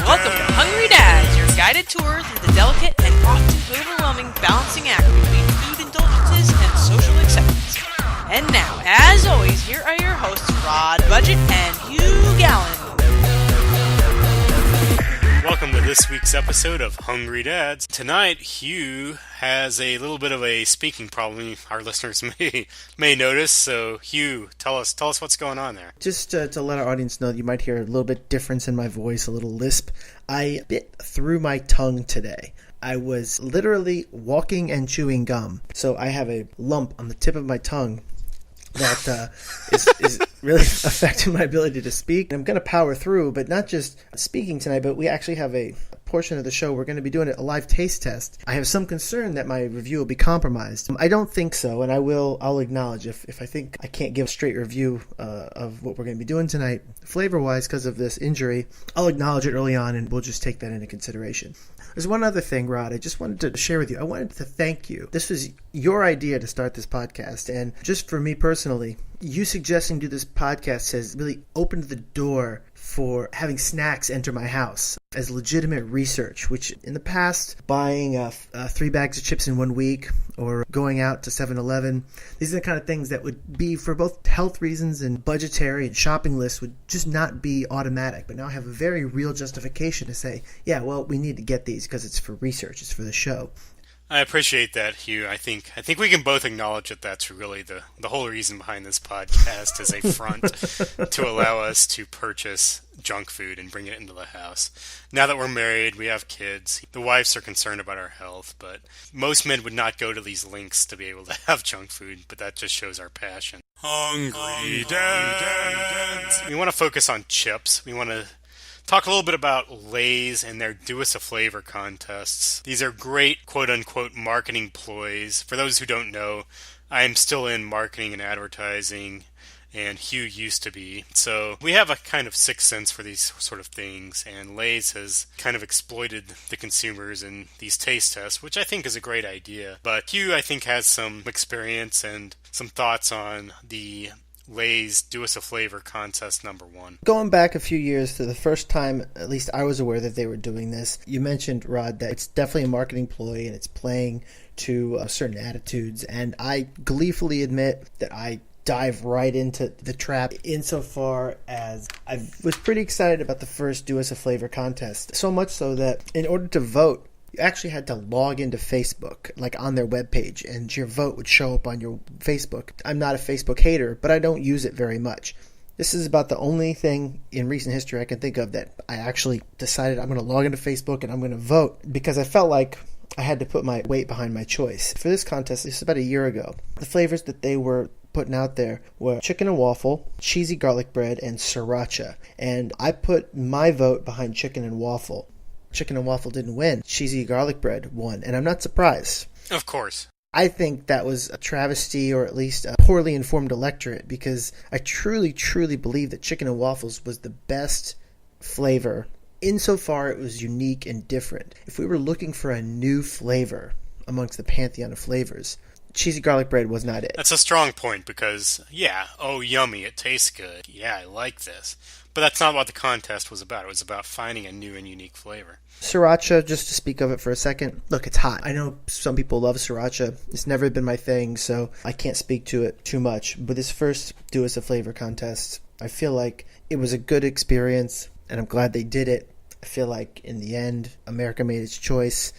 Welcome to Hungry Dads, your guided tour through the delicate and often overwhelming balancing act between food indulgences and social acceptance. And now, as always, here are your hosts, Rod Budget and Hugh Gallen. Welcome to this week's episode of Hungry Dads. Tonight, Hugh has a little bit of a speaking problem our listeners may notice. So, Hugh, tell us what's going on there. Just to let our audience know, you might hear a little bit difference in my voice, a little lisp. I bit through my tongue today. I was literally walking and chewing gum, so I have a lump on the tip of my tongue that is really affecting my ability to speak. I'm going to power through, but not just speaking tonight, but we actually have a portion of the show we're going to be doing a live taste test. I have some concern that my review will be compromised. I don't think so, and I'll acknowledge if I think I can't give a straight review of what we're going to be doing tonight, flavor-wise, because of this injury. I'll acknowledge it early on, and we'll just take that into consideration. There's one other thing, Rod, I just wanted to share with you. I wanted to thank you. This was your idea to start this podcast, and just for me personally, you suggesting to do this podcast has really opened the door for having snacks enter my house as legitimate research, which in the past, buying 3 bags of chips in 1 week or going out to 7-Eleven, these are the kind of things that would be, for both health reasons and budgetary and shopping lists, would just not be automatic. But now I have a very real justification to say, yeah, well, we need to get these because it's for research, it's for the show. I appreciate that, Hugh. I think we can both acknowledge that that's really the whole reason behind this podcast is a front to allow us to purchase junk food and bring it into the house. Now that we're married, we have kids, the wives are concerned about our health, but most men would not go to these lengths to be able to have junk food, but that just shows our passion. Hungry Dads! We want to focus on chips. We want to talk a little bit about Lay's and their Do Us a Flavor contests. These are great quote-unquote marketing ploys. For those who don't know, I am still in marketing and advertising, and Hugh used to be. So we have a kind of sixth sense for these sort of things, and Lay's has kind of exploited the consumers in these taste tests, which I think is a great idea. But Hugh, I think, has some experience and some thoughts on the Lay's Do Us a Flavor contest number 1. Going back a few years to the first time, at least I was aware that they were doing this, you mentioned, Rod, that it's definitely a marketing ploy and it's playing to certain attitudes. And I gleefully admit that I dive right into the trap insofar as I was pretty excited about the first Do Us a Flavor contest. So much so that in order to vote, you actually had to log into Facebook, like on their webpage, and your vote would show up on your Facebook. I'm not a Facebook hater, but I don't use it very much. This is about the only thing in recent history I can think of that I actually decided I'm going to log into Facebook and I'm going to vote because I felt like I had to put my weight behind my choice. For this contest, this is about a year ago. The flavors that they were putting out there were chicken and waffle, cheesy garlic bread, and sriracha. And I put my vote behind chicken and waffle. Chicken and waffle didn't win. Cheesy garlic bread won, and I'm not surprised. Of course. I think that was a travesty, or at least a poorly informed electorate, because I truly, truly believe that chicken and waffles was the best flavor insofar it was unique and different. If we were looking for a new flavor amongst the pantheon of flavors, cheesy garlic bread was not it. That's a strong point because, yeah, oh yummy, it tastes good. Yeah, I like this. But that's not what the contest was about. It was about finding a new and unique flavor. Sriracha, just to speak of it for a second. Look, it's hot. I know some people love sriracha. It's never been my thing, so I can't speak to it too much. But this first Do Us a Flavor contest, I feel like it was a good experience, and I'm glad they did it. I feel like in the end, America made its choice,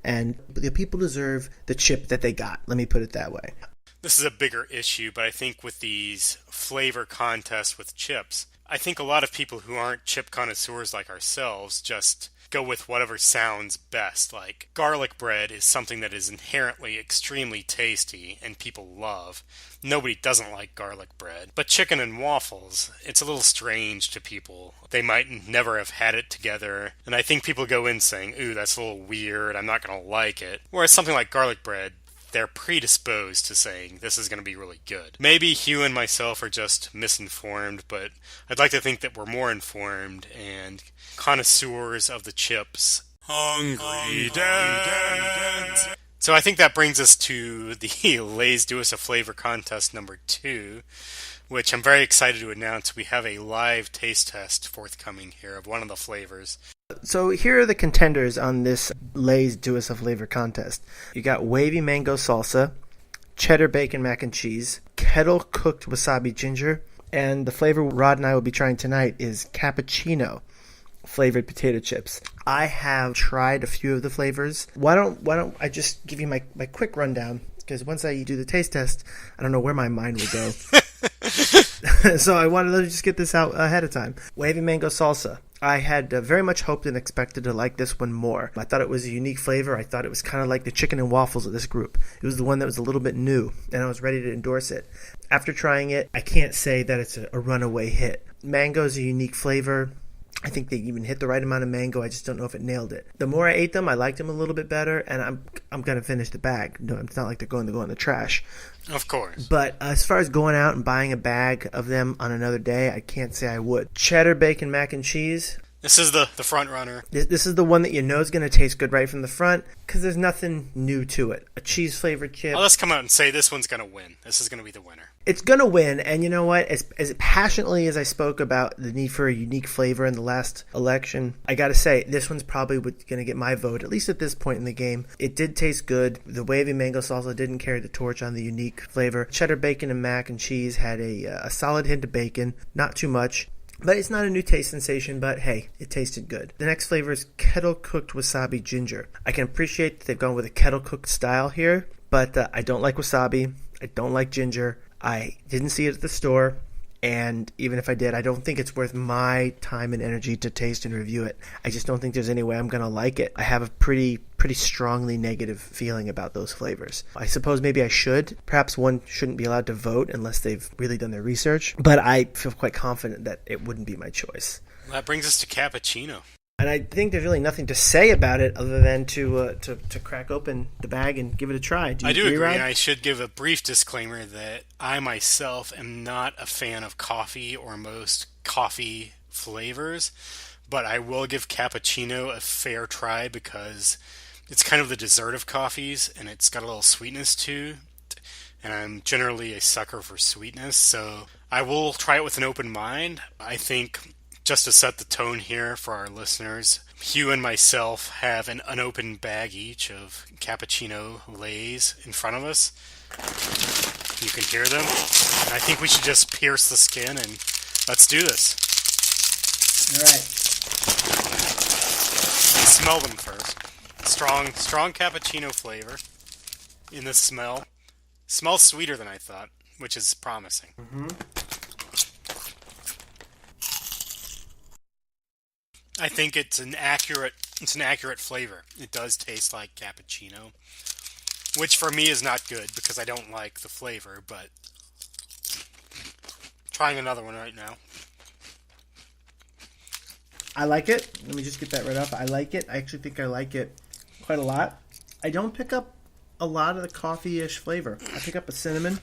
and the people deserve the chip that they got. Let me put it that way. This is a bigger issue, but I think with these flavor contests with chips, I think a lot of people who aren't chip connoisseurs like ourselves just go with whatever sounds best. Like, garlic bread is something that is inherently extremely tasty and people love. Nobody doesn't like garlic bread. But chicken and waffles, it's a little strange to people. They might never have had it together, and I think people go in saying, ooh, that's a little weird, I'm not going to like it. Whereas something like garlic bread, they're predisposed to saying this is going to be really good. Maybe Hugh and myself are just misinformed, but I'd like to think that we're more informed and connoisseurs of the chips. Hungry Dads! So I think that brings us to the Lay's Do Us a Flavor contest number 2. which I'm very excited to announce we have a live taste test forthcoming here of one of the flavors. So here are the contenders on this Lay's Do Us a Flavor contest. You got wavy mango salsa, cheddar bacon mac and cheese, kettle cooked wasabi ginger, and the flavor Rod and I will be trying tonight is cappuccino flavored potato chips. I have tried a few of the flavors. Why don't I just give you my quick rundown? Because once I do the taste test, I don't know where my mind will go. So I wanted to just get this out ahead of time. Wavy mango salsa. I had very much hoped and expected to like this one more. I thought it was a unique flavor. I thought it was kind of like the chicken and waffles of this group. It was the one that was a little bit new, and I was ready to endorse it. After trying it, I can't say that it's a runaway hit. Mango is a unique flavor. I think they even hit the right amount of mango. I just don't know if it nailed it. The more I ate them, I liked them a little bit better, and I'm going to finish the bag. No, it's not like they're going to go in the trash. Of course. But as far as going out and buying a bag of them on another day, I can't say I would. Cheddar bacon mac and cheese. This is the front runner. This is the one that you know is going to taste good right from the front because there's nothing new to it. A cheese-flavored chip. Let's come out and say this one's going to win. This is going to be the winner. It's going to win, and you know what? As passionately as I spoke about the need for a unique flavor in the last election, I got to say, this one's probably going to get my vote, at least at this point in the game. It did taste good. The wavy mango salsa didn't carry the torch on the unique flavor. Cheddar bacon and mac and cheese had a solid hint of bacon, not too much. But it's not a new taste sensation, but hey, it tasted good. The next flavor is kettle-cooked wasabi ginger. I can appreciate that they've gone with a kettle-cooked style here, but I don't like wasabi. I don't like ginger. I didn't see it at the store, and even if I did, I don't think it's worth my time and energy to taste and review it. I just don't think there's any way I'm going to like it. I have a pretty strongly negative feeling about those flavors. I suppose maybe I should. Perhaps one shouldn't be allowed to vote unless they've really done their research, but I feel quite confident that it wouldn't be my choice. That brings us to cappuccino. And I think there's really nothing to say about it other than to crack open the bag and give it a try. I do agree, and I should give a brief disclaimer that I myself am not a fan of coffee or most coffee flavors, but I will give cappuccino a fair try because it's kind of the dessert of coffees, and it's got a little sweetness to it, and I'm generally a sucker for sweetness, so I will try it with an open mind. I think, just to set the tone here for our listeners, Hugh and myself have an unopened bag each of cappuccino lays in front of us. You can hear them, and I think we should just pierce the skin, and let's do this. All right. Smell them first. Strong cappuccino flavor in the smell. Smells sweeter than I thought, which is promising. Mm-hmm. I think it's an accurate flavor. It does taste like cappuccino, which for me is not good because I don't like the flavor, but trying another one right now. I like it. Let me just get that right off. I like it. I actually think I like it quite a lot. I don't pick up a lot of the coffee-ish flavor. I pick up a cinnamon.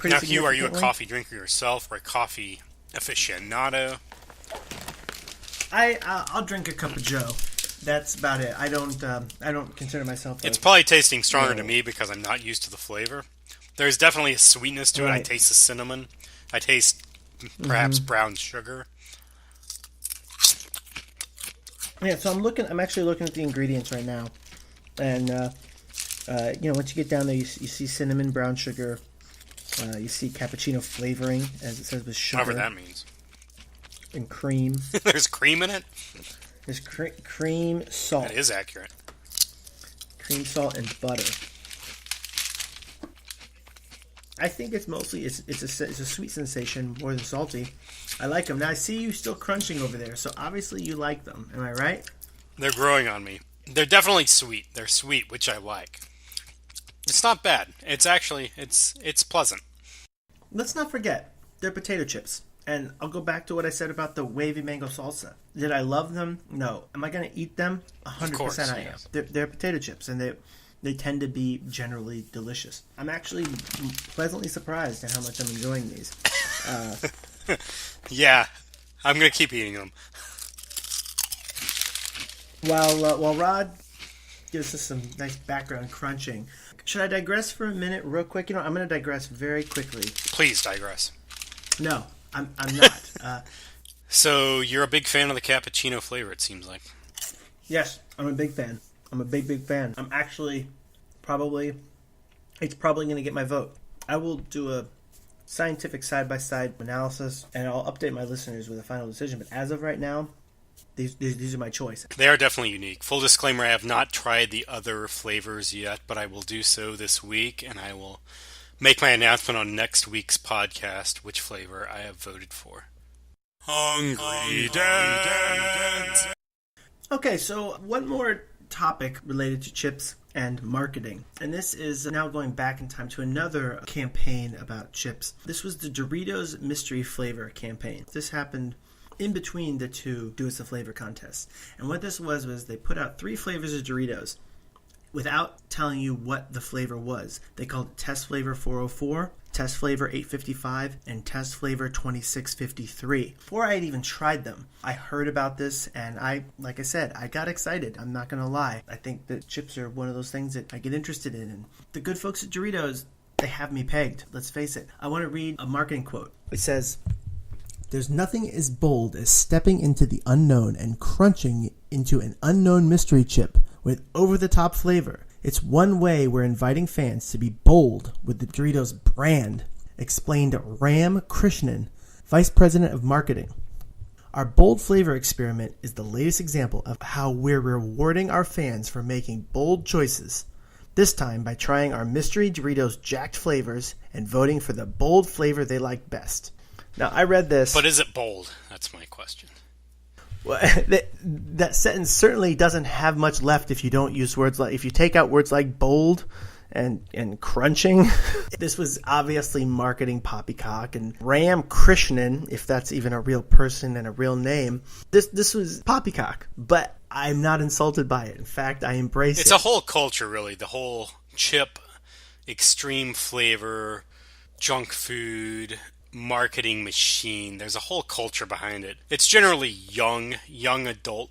Now, Hugh, are you a coffee drinker yourself or a coffee aficionado? I'll drink a cup of Joe. That's about it. I don't consider myself. It's probably tasting stronger to me because I'm not used to the flavor. There's definitely a sweetness to it. I taste the cinnamon. I taste perhaps brown sugar. Yeah, so I'm actually looking at the ingredients right now, and once you get down there, you see cinnamon, brown sugar, you see cappuccino flavoring, as it says with sugar. Whatever that means. And cream. There's cream in it? There's cream, salt. That is accurate. Cream, salt, and butter. I think it's mostly it's a sweet sensation more than salty. I like them. Now I see you still crunching over there, so obviously you like them. Am I right? They're growing on me. They're definitely sweet. They're sweet, which I like. It's not bad. It's actually it's pleasant. Let's not forget they're potato chips. And I'll go back to what I said about the wavy mango salsa. Did I love them? No. Am I going to eat them? 100% I am. They're potato chips, and they tend to be generally delicious. I'm actually pleasantly surprised at how much I'm enjoying these. Yeah, I'm going to keep eating them. While Rod gives us some nice background crunching, should I digress for a minute real quick? I'm going to digress very quickly. Please digress. No, I'm not. So you're a big fan of the cappuccino flavor, it seems like. Yes, I'm a big fan. I'm a big fan. I'm actually it's probably going to get my vote. I will do a scientific side-by-side analysis, and I'll update my listeners with a final decision. But as of right now, these are my choice. They are definitely unique. Full disclaimer, I have not tried the other flavors yet, but I will do so this week, and I will make my announcement on next week's podcast which flavor I have voted for. Hungry Dad. Okay, so one more topic related to chips and marketing. And this is now going back in time to another campaign about chips. This was the Doritos Mystery Flavor campaign. This happened in between the two Do Us a Flavor contests. And what this was they put out 3 flavors of Doritos without telling you what the flavor was. They called it Test Flavor 404, Test Flavor 855, and Test Flavor 2653. Before I had even tried them, I heard about this, and like I said, I got excited. I'm not going to lie. I think that chips are one of those things that I get interested in. And the good folks at Doritos, they have me pegged. Let's face it. I want to read a marketing quote. It says, "There's nothing as bold as stepping into the unknown and crunching into an unknown mystery chip with over-the-top flavor. It's one way we're inviting fans to be bold with the Doritos brand," explained Ram Krishnan, Vice President of Marketing. "Our bold flavor experiment is the latest example of how we're rewarding our fans for making bold choices. This time by trying our mystery Doritos Jacked Flavors and voting for the bold flavor they like best." Now, I read this. But is it bold? That's my question. Well, that sentence certainly doesn't have much left if you don't use words like, if you take out words like bold and crunching. This was obviously marketing poppycock, and Ram Krishnan, if that's even a real person and a real name, this was poppycock, but I'm not insulted by it. In fact, I embrace it. It's a whole culture, really. The whole chip, extreme flavor, junk food marketing machine. There's a whole culture behind it. It's generally young adult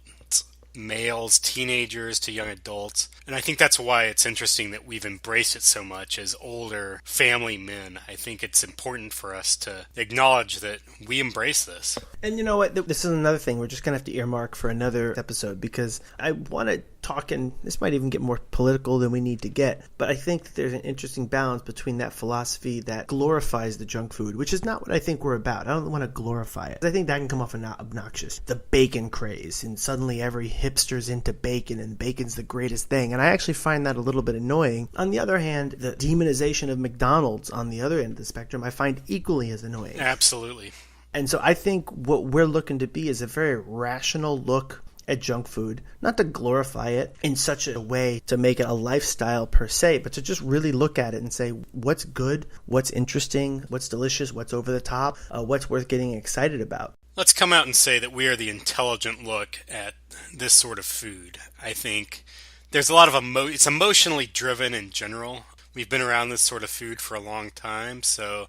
males, teenagers to young adults. And I think that's why it's interesting that we've embraced it so much as older family men. I think it's important for us to acknowledge that we embrace this. And you know what? This is another thing we're just going to have to earmark for another episode, because I want to talk, and this might even get more political than we need to get, but I think that there's an interesting balance between that philosophy that glorifies the junk food, which is not what I think we're about. I don't want to glorify it. I think that can come off obnoxious. The bacon craze, and suddenly every hipster's into bacon, and bacon's the greatest thing. And I actually find that a little bit annoying. On the other hand, the demonization of McDonald's on the other end of the spectrum, I find equally as annoying. Absolutely. And so I think what we're looking to be is a very rational look at junk food, not to glorify it in such a way to make it a lifestyle per se, but to just really look at it and say what's good, what's interesting, what's delicious, what's over the top, what's worth getting excited about. Let's come out and say that we are the intelligent look at this sort of food. I think there's a lot of it's emotionally driven in general. We've been around this sort of food for a long time, so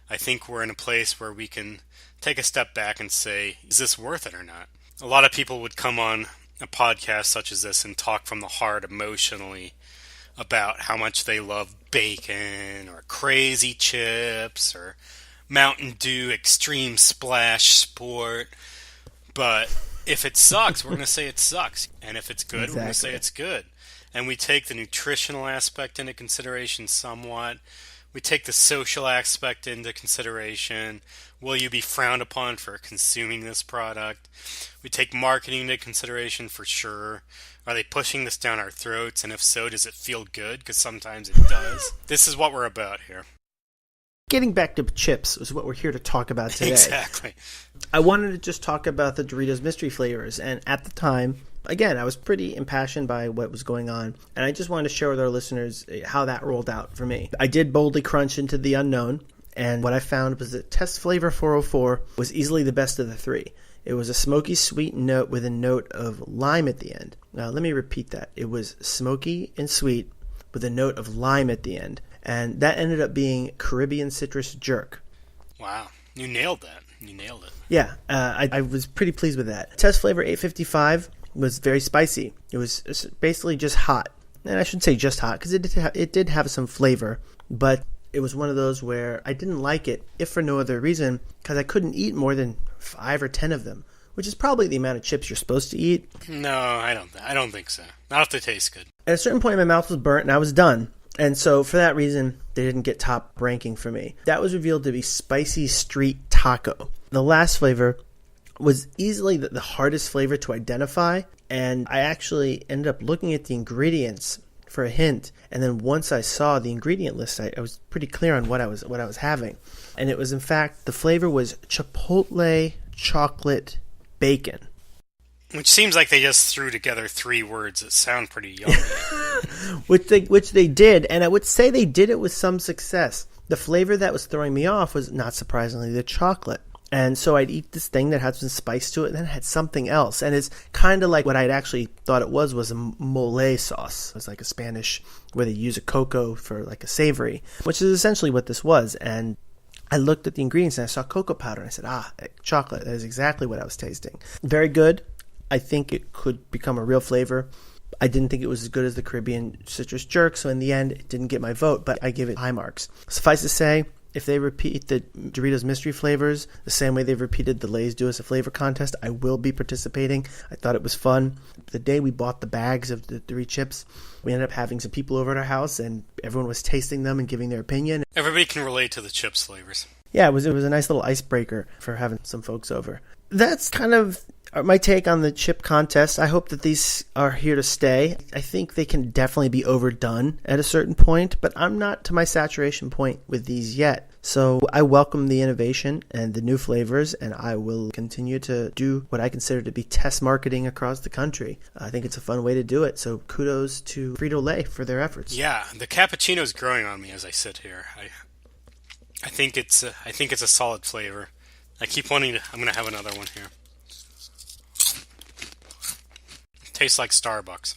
I think we're in a place where we can take a step back and say, is this worth it or not? A lot of people would come on a podcast such as this and talk from the heart emotionally about how much they love bacon or crazy chips or Mountain Dew Extreme Splash Sport. But if it sucks, we're going to say it sucks. And if it's good, we're going to say it's good. And we take the nutritional aspect into consideration somewhat. We take the social aspect into consideration. Will you be frowned upon for consuming this product? We take marketing into consideration for sure. Are they pushing this down our throats? And if so, does it feel good? Because sometimes it does. This is what we're about here. Getting back to chips is what we're here to talk about today. Exactly. I wanted to just talk about the Doritos Mystery Flavors. And at the time, again, I was pretty impassioned by what was going on. And I just wanted to share with our listeners how that rolled out for me. I did boldly crunch into the unknown. And what I found was that Test Flavor 404 was easily the best of the 3. It was a smoky, sweet note with a note of lime at the end. Now, let me repeat that. It was smoky and sweet with a note of lime at the end. And that ended up being Caribbean Citrus Jerk. Wow. You nailed that. You nailed it. Yeah, I was pretty pleased with that. Test Flavor 855 was very spicy. It was basically just hot. And I shouldn't say just hot, because it did have some flavor. But It was one of those where I didn't like it, if for no other reason, because I couldn't eat more than 5 or 10 of them, which is probably the amount of chips you're supposed to eat. No, I don't think so. Not if they taste good. At a certain point, my mouth was burnt and I was done. And so for that reason, they didn't get top ranking for me. That was revealed to be Spicy Street Taco. The last flavor was easily the hardest flavor to identify, and I actually ended up looking at the ingredients for a hint, and then once I saw the ingredient list, I was pretty clear on what I was having. And it was, in fact, the flavor was Chipotle Chocolate Bacon. Which seems like they just threw together 3 words that sound pretty yummy. which they did, and I would say they did it with some success. The flavor that was throwing me off was, not surprisingly, the chocolate. And so I'd eat this thing that had some spice to it, and then it had something else. And it's kind of like what I'd actually thought it was a mole sauce. It was like a Spanish, where they use a cocoa for like a savory, which is essentially what this was. And I looked at the ingredients, and I saw cocoa powder, and I said, chocolate. That is exactly what I was tasting. Very good. I think it could become a real flavor. I didn't think it was as good as the Caribbean Citrus Jerk, so in the end, it didn't get my vote, but I give it high marks. Suffice to say, if they repeat the Doritos mystery flavors the same way they've repeated the Lay's Do Us a Flavor contest, I will be participating. I thought it was fun. The day we bought the bags of the 3 chips, we ended up having some people over at our house, and everyone was tasting them and giving their opinion. Everybody can relate to the chips flavors. Yeah, it was a nice little icebreaker for having some folks over. That's kind of my take on the chip contest. I hope that these are here to stay. I think they can definitely be overdone at a certain point, but I'm not to my saturation point with these yet. So I welcome the innovation and the new flavors, and I will continue to do what I consider to be test marketing across the country. I think it's a fun way to do it. So kudos to Frito-Lay for their efforts. Yeah, the cappuccino is growing on me as I sit here. I think it's a solid flavor. I keep wanting to. I'm gonna have another one here. Tastes like Starbucks.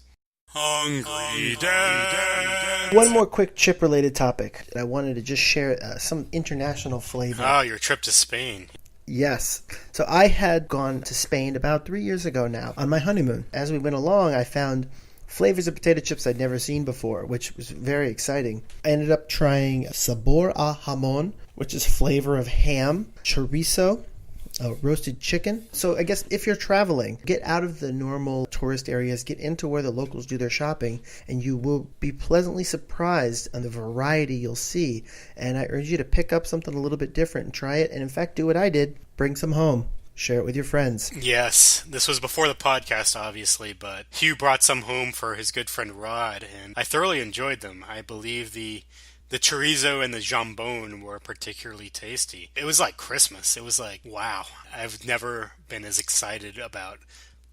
Hungry Dad. One more quick chip-related topic. I wanted to just share some international flavor. Oh, your trip to Spain. Yes. So I had gone to Spain about 3 years ago now on my honeymoon. As we went along, I found flavors of potato chips I'd never seen before, which was very exciting. I ended up trying Sabor a Jamón, which is flavor of ham, chorizo, roasted chicken. So I guess if you're traveling, get out of the normal tourist areas, get into where the locals do their shopping, and you will be pleasantly surprised on the variety you'll see. And I urge you to pick up something a little bit different and try it. And in fact, do what I did. Bring some home. Share it with your friends. Yes, this was before the podcast, obviously, but Hugh brought some home for his good friend Rod, and I thoroughly enjoyed them. I believe the chorizo and the jambon were particularly tasty. It was like Christmas. It was like, wow. I've never been as excited about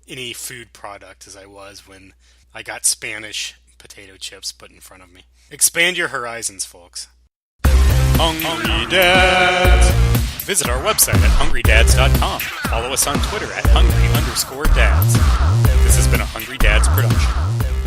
any food product as I was when I got Spanish potato chips put in front of me. Expand your horizons, folks. Hungry Dads! Visit our website at hungrydads.com. Follow us on Twitter at hungry_dads. This has been a Hungry Dads production.